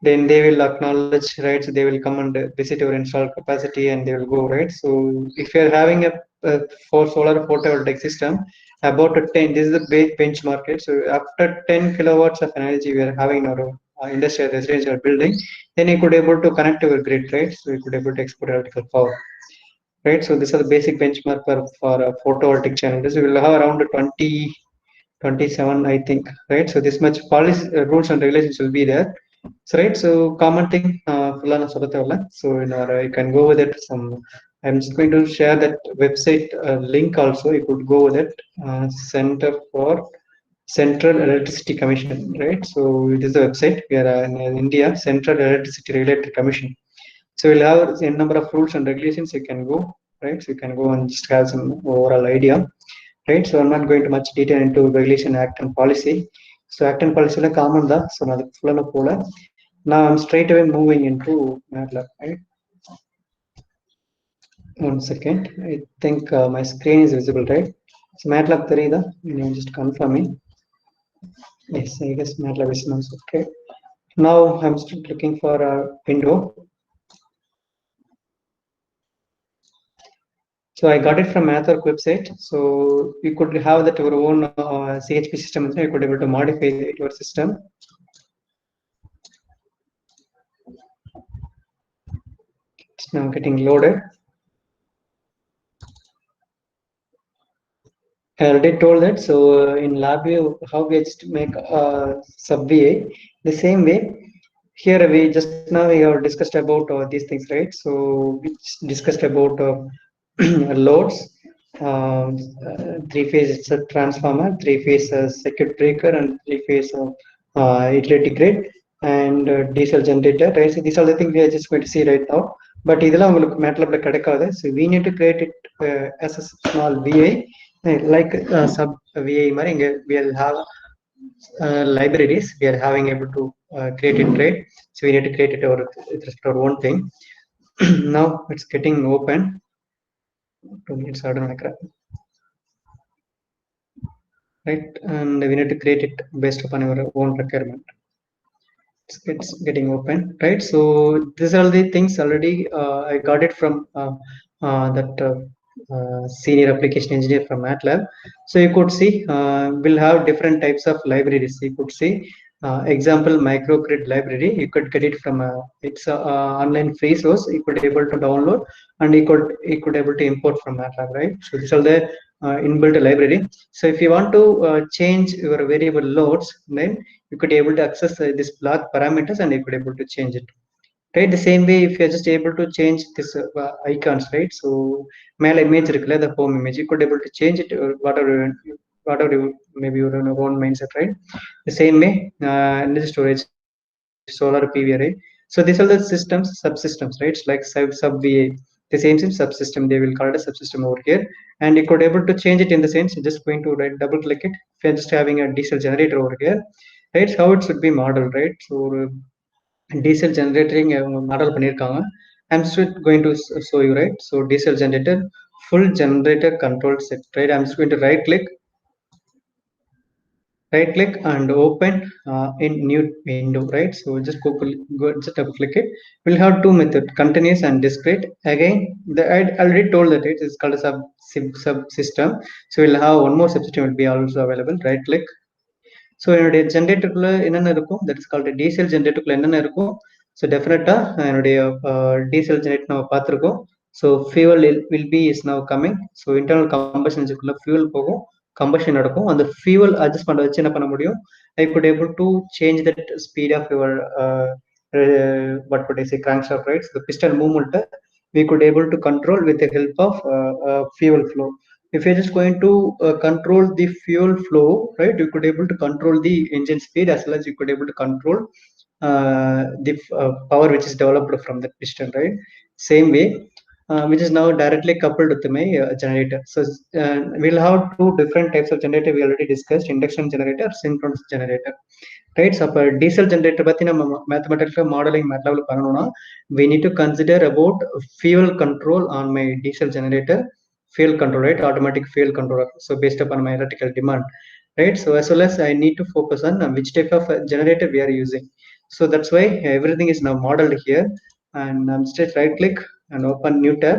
then they will acknowledge, right? So they will come and visit your installed capacity and they will go, right? So if you are having a for solar photovoltaic system about 10, this is the big benchmark, right? So after 10 kilowatts of energy we are having in our industrial residential building, then you could able to connect to your grid, right? So you could able to export electrical power. right? So these are the basic benchmark for photovoltaic channels. We will have around 20, 27, I think, right? So this much policy rules and regulations will be there. So right, so common thing, so you can go with it. I'm just going to share that website link also. You could go with it. Center for Central Electricity Commission, right? So it is the website. We are in India Central Electricity Regulatory Commission. So we'll have a number of rules and regulations. You can go, right? So you can go and just have some overall idea, right? So I'm not going to much detail into regulation, act, and policy. So act and policy is common da. So now the now I'm straight away moving into MATLAB, right? 1 second. I think my screen is visible, right? So MATLAB therida. You just confirming. Yes, I guess MATLAB is now okay. Now I'm still looking for a window. So I got it from Mathwork website. So you could have that your own CHP system. You could be able to modify your system. It's now getting loaded. I already told that. So in LabVIEW, how we just make a sub VA the same way. Here we just now we have discussed about these things, right? So we discussed about loads, three-phase transformer, three-phase circuit breaker, and three-phase utility grid, and diesel generator, right? So these are the things we are just going to see right now. But இதெல்லாம் உங்களுக்கு MATLAB கிடைக்காது. So we need to create it as a small VA, like sub VA மாதிரி இங்க we'll have libraries. We are having able to create it, right? So we need to create it with respect to our own thing. Now it's getting open. 2 minutes right, and we need to create it based upon our own requirement. It's getting open, right? So these are the things already I got it from that senior application engineer from MATLAB. So you could see we'll have different types of libraries. You could see example microgrid library. You could get it from it's a online free source. You could able to download, and you could able to import from MATLAB, right? So these are the inbuilt library. So if you want to change your variable loads, then you could able to access this block parameters, and you could able to change it, right? The same way, if you're just able to change this icons, right? So mail image இருக்குல்ல, the home image, you could able to change it whatever you maybe your own mindset, right? The same way energy storage, solar PV array. So these are the systems, subsystems, right? It's like sub VA, the same subsystem. They will call it a subsystem over here, and you could able to change it in the sense you're just going to double click it. If you're just having a diesel generator over here, right? How it should be modeled, right? So diesel generating model பண்ணிருக்காங்க. I'm still going to show you, right? So diesel generator, full generator control set, right? I'm just going to right click and open in new window, right? So just go just double click it. We'll have two methods, continuous and discrete. Again, I already told that it is called a sub system. So we'll have one more subsystem will be also available. Right click. So என்னுடைய ஜென்ரேட்டருக்குள்ள என்னென்ன இருக்கும், that is called diesel ஜென்ரேட்டருக்குள்ள என்னென்ன இருக்கும். So definitely என்னுடைய diesel generate நம்ம பார்த்துருக்கோம். So fuel will be is now coming. So internal combustion இன்ஜினுக்குள்ள ஃபியூவல் போகும், கம்பஷன் நடக்கும். அந்த ஃபியூவல் அட்ஜஸ்ட் பண்ண வச்சு என்ன பண்ண முடியும், I could able to change that speed of your what would I say, crankshaft, right? So the piston movement we could able to control with the help of fuel flow. If you're just going to control the fuel flow, right, you could able to control the engine speed, as well as you could able to control the power which is developed from the piston, right? Same way, which is now directly coupled with my generator. So we'll have two different types of generator we already discussed, induction generator, synchronous generator, right? So diesel generator பத்தி நம்ம mathematical modeling MATLAB பண்ணனும்னா we need to consider about fuel control on my diesel generator, fuel control, right? Automatic fuel controller, so based upon my electrical demand, right? So as well as I need to focus on which type of generator we are using. So that's why everything is now modeled here, and I'm just right click and open new tab.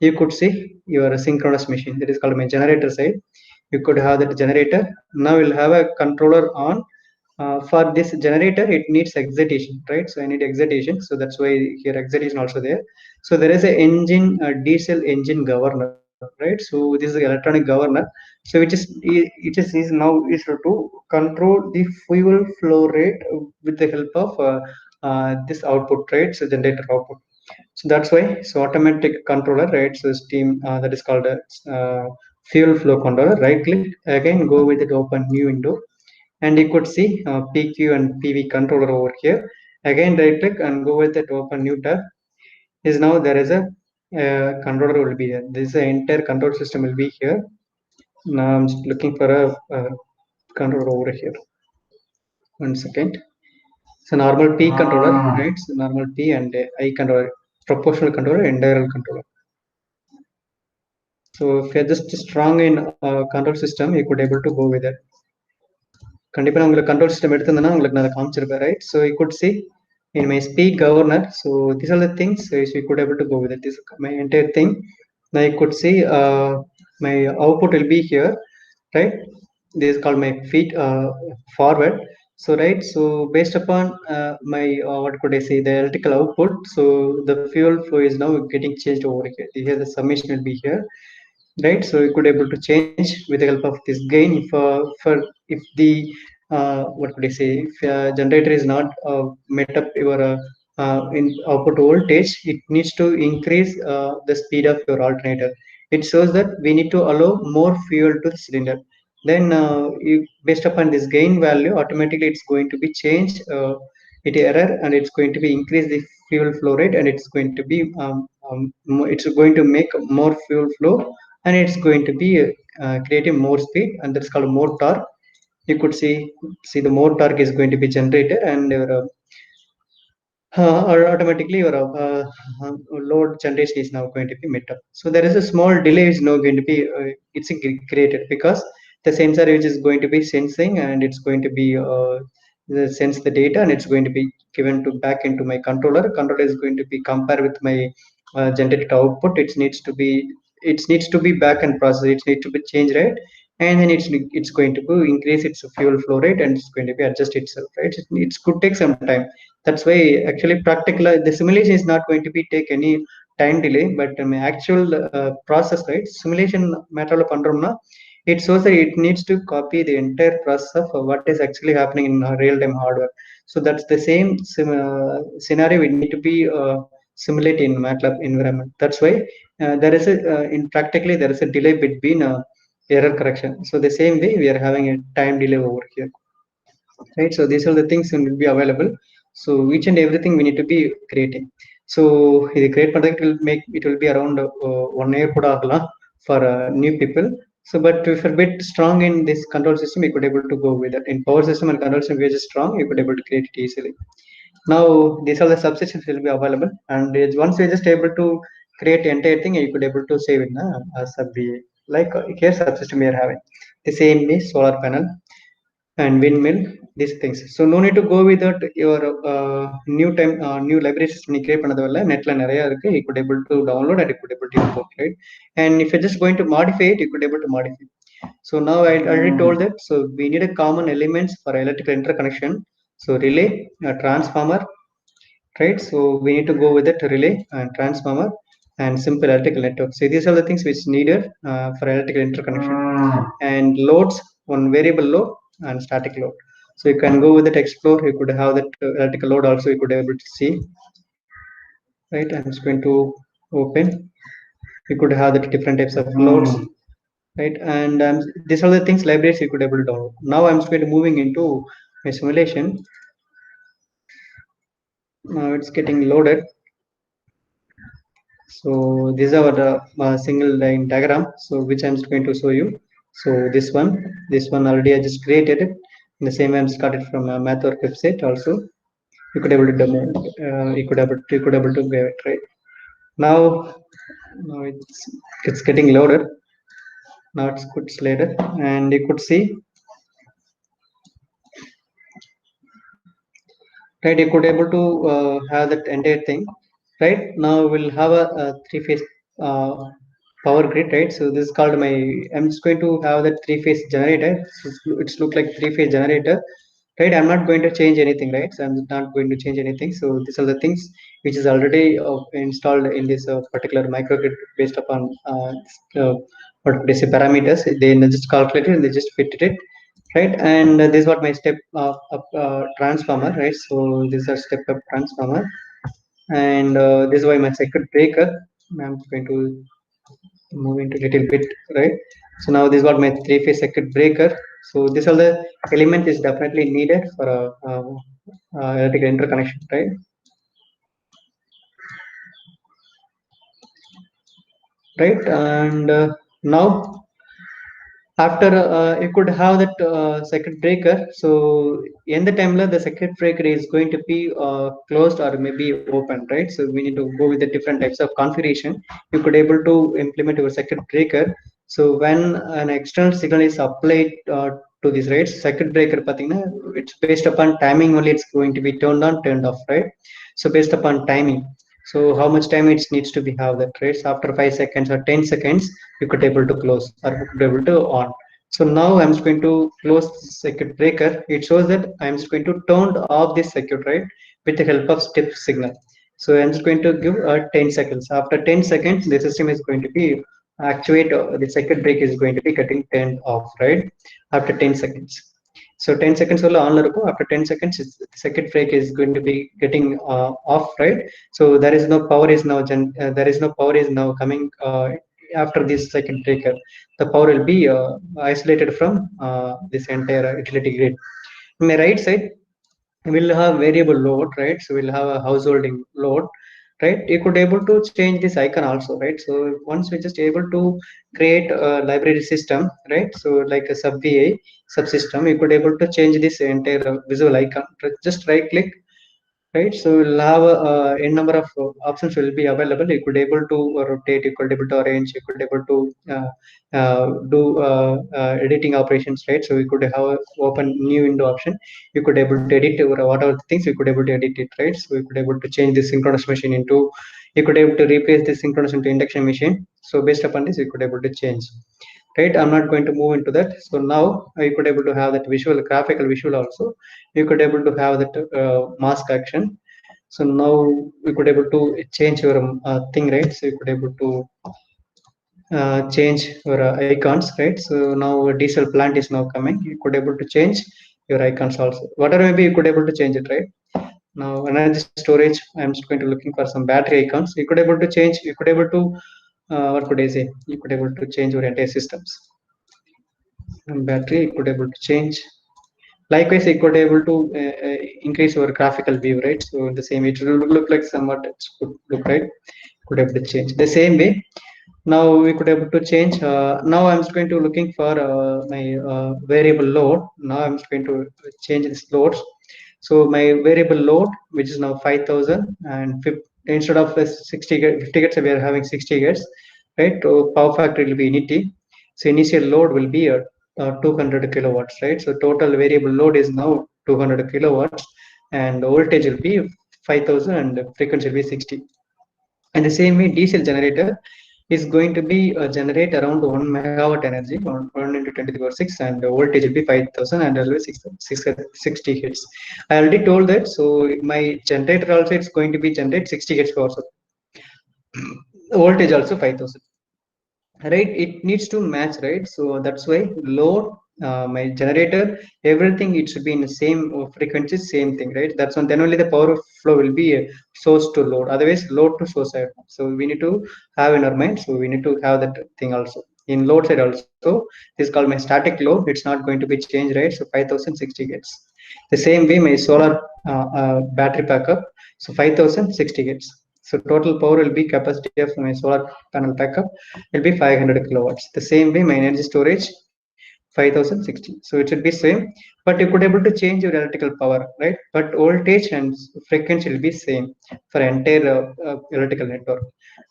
You could see your synchronous machine, that is called my generator side. You could have that generator. Now we'll have a controller on for this generator it needs excitation, right? So I need excitation, so that's why here excitation also there. So there is a engine, diesel engine governor, right? So this is electronic governor, so it is now is to control the fuel flow rate with the help of this output, right? So generator output. So that's why, so automatic controller, right? So steam, that is called a uh, fuel flow controller. Right click again, go with it, open new window, and you could see PQ and PV controller over here. Again right click and go with it, open new tab. Is now there is a controller will be there. This entire control system will be here. Now I'm looking for a controller over here. 1 second. So normal P controller, right? So normal P and I controller, proportional controller and diagonal controller. So if you're just strong in control system, you could able to go with it. கண்டிப்பா உங்களுக்கு control system எடுத்திருந்தேன்னா உங்களுக்கு நான் காமிச்சிருப்பேன், right? So you could see in my speed governor, so these are the things, so you could able to go with it. This my entire thing. Now you could see my output will be here, right? This is called my feed forward. So right, so based upon my what could I say, the electrical output, so the fuel flow is now getting changed over here. Here the summation will be here, right? So you could able to change with the help of this gain. If the what could I say, if generator is not met up your in output voltage, it needs to increase the speed of your alternator. It shows that we need to allow more fuel to the cylinder. Then based upon this gain value, automatically it's going to be changed it error, and it's going to be increase the fuel flow rate, and it's going to be it's going to make more fuel flow, and it's going to be creating more speed, and that's called more torque. You could see the more torque is going to be generated, and your or automatically your load generation is now going to be met up. So there is a small delay is now going to be created, because the sensor which is going to be sensing, and it's going to be sense the data, and it's going to be given to back into my controller. Controller is going to be compared with my generated output. It needs to be back and process. It needs to be changed, right? And then it's going to go increase its fuel flow rate, and it's going to be adjust itself, right? It could take some time. That's why actually practical the simulation is not going to be take any time delay, but actual process, right? Simulation matter pandromna, it shows that it needs to copy the entire process of what is actually happening in real-time hardware. So that's the same scenario we need to be simulate in MATLAB environment. That's why there is a in practically there is a delay between error correction. So the same way we are having a time delay over here, right? So these are the things that will be available. So each and everything we need to be creating. So the create product will make it will be around 1 year for new people. So but if you're a bit strong in this control system, you could able to go with it. In power system and control system, we are strong, you could able to create it easily. Now these are the subsystems will be available, and once you're just able to create the entire thing, you could able to save in a sub VA. Like here subsystem we are having the same is solar panel and windmill, these things. So no need to go without your new library system நீ create பண்ணதவல்ல நெட்ல நிறைய இருக்கு. You could able to download and you could able to import, right? And if you're just going to modify it, you could able to modify. So now I already told that, so we need a common elements for electrical interconnection. So relay, transformer, right? So we need to go with it, relay and transformer and simple electrical network. So these are the things which needed for electrical interconnection. And loads, one variable load and static load. So you can go with it, explore. You could have that electrical load also, you could be able to see, right? I'm just going to open. You could have the different types of loads, right? And these are the things libraries you could able to download. Now I'm just going to moving into my simulation. Now it's getting loaded. So these are the single line diagram, so which I'm just going to show you. So this one already I just created it. In the same way, I'm started from a MathWork website also. You could able to demo. You could able to get it, right? Now, now it's getting loaded. Now it's good slated, and you could see, right? You could able to have that entire thing, right? Now we'll have a three-phase power grid, right? So this is called my. I'm just going to have that three-phase generator. It's look like three-phase generator, right? I'm not going to change anything, right? So I'm not going to change anything. So these are the things which is already installed in this particular microgrid based upon what they say parameters. They just calculate it and they just fit it, right? And this is what my step up transformer, right? So this is a step up transformer, and this is why my circuit breaker. I'm going to move into a little bit, right? So now this is what my three-phase circuit breaker. So this all the element is definitely needed for a electrical interconnection, right? Right, and now after you could have that circuit breaker. So in the timeline the circuit breaker is going to be closed or maybe open, right? So we need to go with the different types of configuration. You could able to implement your circuit breaker. So when an external signal is applied to this, right, circuit breaker pathina, it's based upon timing only, it's going to be turned on turned off, right? So based upon timing, so how much time it needs to be have that, right? So after 5 seconds or 10 seconds you could able to close or you could able to on. So now I'm just going to close the circuit breaker. It shows that I'm just going to turn off this circuit, right, with the help of step signal. So I'm just going to give 10 seconds. After 10 seconds the system is going to be actuate, the circuit breaker is going to be getting turned off, right, after 10 seconds. So 10 seconds will on இருக்கும். After 10 seconds the circuit breaker is going to be getting off, right? So there is no power is now there is no power is now coming after this circuit breaker. The power will be isolated from this entire utility grid. On my right side we'll have variable load, right? So we'll have a householding load, right? You could able to change this icon also, right? So once we just able to create a library system, right? So like a sub VA subsystem, you could able to change this entire visual icon. Just right click, right? So we'll have a number of options will be available. You could able to rotate, you could able to arrange, you could able to do editing operations, right? So we could have open new window option. You could able to edit or whatever things you could able to edit it, right? So you could able to change the synchronous machine into, you could able to replace the synchronous into induction machine. So based upon this you could able to change, right? I'm not going to move into that. So now you could able to have that visual graphical visual also. You could able to have that mask action. So now we could able to change your thing, right? So you could able to change your icons, right? So now a diesel plant is now coming, you could able to change your icons also, whatever maybe you could able to change it, right? Now energy storage, I'm just going to looking for some battery icons. You could able to change, you could able to what could I say, you could able to change your entire systems. And battery you could able to change. Likewise you could able to increase your graphical view, right? So the same, it will look like somewhat it could look, right? Could able to change the same way. Now we could able to change. Now I'm just going to looking for my variable load. Now I'm just going to change this loads. So my variable load, which is now 5000 and instead of 50 gets we are having 60 gets, right? So power factor will be unity. So initial load will be 200 kilowatts, right? So total variable load is now 200 kilowatts, and voltage will be 5000 and frequency will be 60. And the same way diesel generator is going to be generate around 1 megawatt energy, 1 into 10 to the power 6, and the voltage will be 5000 and always 60 hits. I already told that. So my generator also it's going to be generate 60 hits power. So voltage also 5000, right? It needs to match, right? So that's why load, my generator, everything it should be in the same frequency, same thing, right? That's one, then only the power flow will be source to load, otherwise load to source side. So we need to have in our mind, so we need to have that thing also in load side also. This is called my static load, it's not going to be changed, right? So 5060 gets. The same way my solar battery backup, so 5060 gets. So total power will be capacity of my solar panel backup will be 500 kilowatts. The same way my energy storage 5060. So it should be same, but you could able to change your electrical power, right? But voltage and frequency will be same for entire electrical network.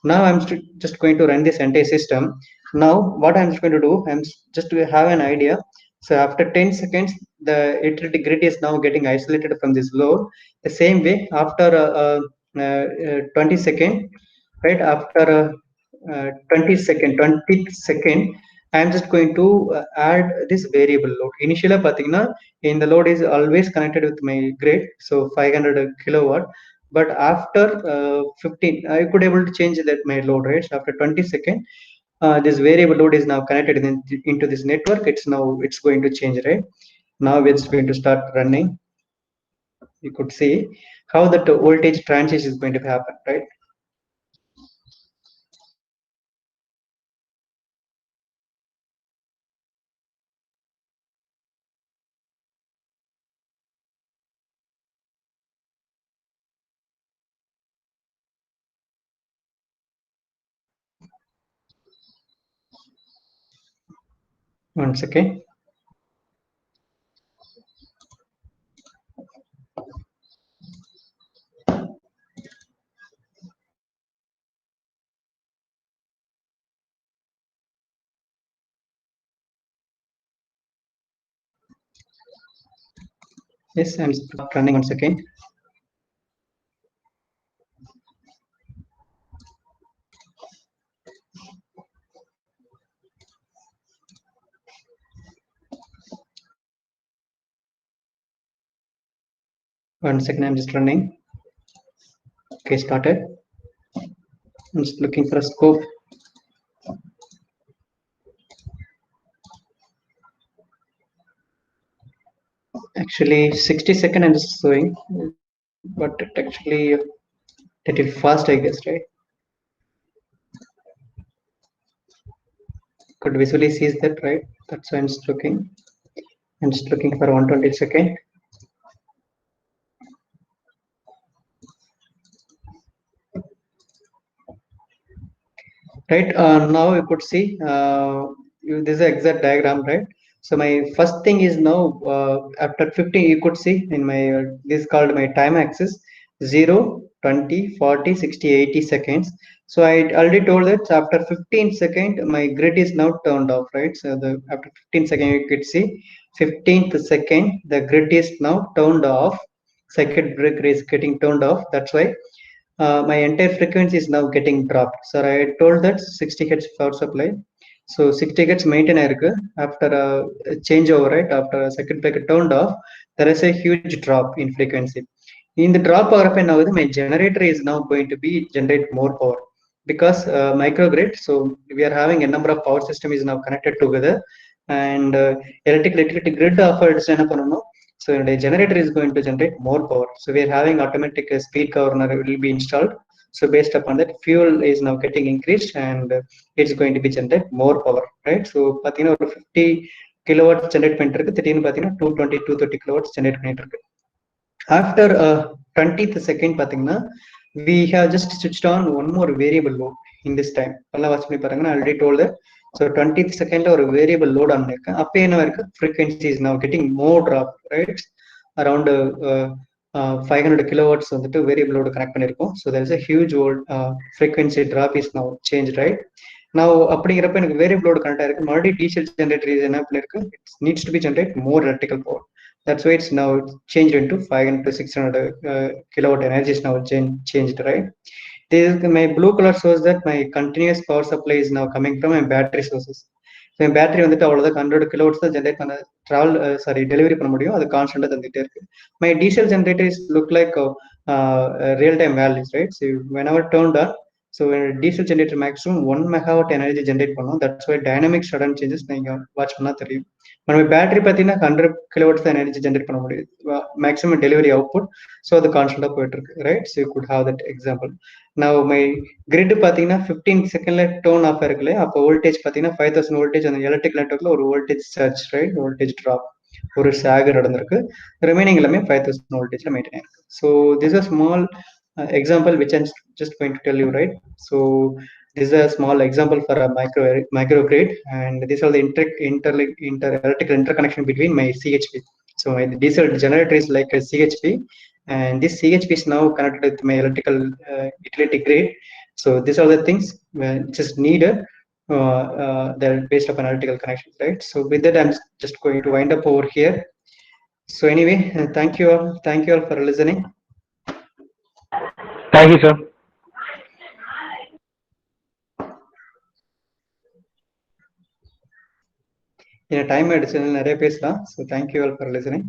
Now I'm just going to run this entire system. Now what I'm just going to do, I'm just to have an idea. So after 10 seconds the utility grid is now getting isolated from this load. The same way after 20 second, right? After 20 second I'm just going to add this variable load. Initially, in the load is always connected with my grid, so 500 kilowatt. But after 15, I could able to change that my load rates. After 20 seconds, this variable load is now connected into this network. It's going to change, right? Now it's going to start running. You could see how that voltage transition is going to happen, right? Once again. Yes, I'm running once again. One second, I'm just running. Okay, started. I'm just looking for a scope. Actually, 60 seconds I'm just showing, but it actually did it fast, I guess, right? Could visually see that, right? That's why I'm just looking. I'm just looking for 120 second. Right, now you could see this is the exact diagram, right? So my first thing is now after 15 you could see in my this is called my time axis 0 20 40 60 80 seconds. So I already told that after 15 second my grid is now turned off, right? So the after 15 second you could see 15th second the grid is now turned off. Second grid is getting turned off. That's why my entire frequency is now getting dropped. So I told that 60 hertz power supply. So 60 hertz maintain ஆயிருக்கு. After a changeover, right? After a circuit breaker turned off, there is a huge drop in frequency. In the drop power up, now my generator is now going to be generate more power because microgrid. So we are having a number of power system is now connected together, and electric grid offered so the generator is going to generate more power. So we are having automatic speed governor will be installed. So based upon that, fuel is now getting increased, and it's going to be generate more power, right? So 50 kilowatts generate பண்ணிருக்கு. திடீர்னு 220 230 kilowatts generate பண்ணிருக்கு. After 20th second we have just switched on one more variable load in this time. I already told that. So 20th second or variable load on frequency is now getting more drop, right? Around 500 kilowatts on the variable load connect பண்ணிருக்கோம். So there is a huge frequency drop is now changed, right? Now அப்படிங்கிறப்ப எனக்கு variable load connect ஆயிருக்கு. மறுபடியும் diesel generator is என்ன பண்ணிருக்கு? It needs to be generate more electrical power. That's why it's now changed into 500 to 600 kilowatt energy is now changed, right? My blue color shows that my continuous power supply is now coming from my battery sources. So my battery வந்துட்டு அவ்வளவுதான் 100 kilowatts தான் generate பண்ண delivery பண்ண முடியும். அது கான்ஸ்டன்டா தந்துட்டே இருக்கு. My diesel generator is look like real time values, right? So whenever turned on, so when diesel generator maximum 1 megawatt energy generate பண்ணும். That's why dynamic sudden changes நீங்க வாட்ச் பண்ணா தெரியும். நம்ம பேட்டரி பார்த்தீங்கன்னா 100 kilowatts தான் எனர்ஜி ஜென்ரேட் பண்ண முடியும் maximum delivery output. So அது கான்ஸ்டன்டா போயிட்டு இருக்கு, right? So you could have that example. நான் மை கிரிட் பார்த்தீங்கன்னா 15 செகண்ட்ல டோன் ஆஃப் இருக்குல்ல, அப்போ வோல்டேஜ் பார்த்தீங்கன்னா 5000 வோல்டேஜ் அந்த எலக்ட்ரிக் நெட்வொர்க்ல ஒரு voltage surge, right? Voltage drop ஒரு சாக் நடந்திருக்கு. ரிமைனிங் எல்லாமே 5000 வோல்டேஜ்ல மெயின்டைன் ஆயிருக்கு. So this a small example which I'm just going to tell you, right? So this is a small example for a microgrid, and these are the electrical interconnection between my CHP. So my diesel generator is like a CHP, and this CHP is now connected with my electrical utility grid. So these are the things which is needed. They're based upon electrical connections, right? So with that, I'm just going to wind up over here. So anyway, thank you all for listening. Thank you, sir. ஏன்னா time ஆயிடுச்சு நிறைய பேசலாம். So thank you all for listening.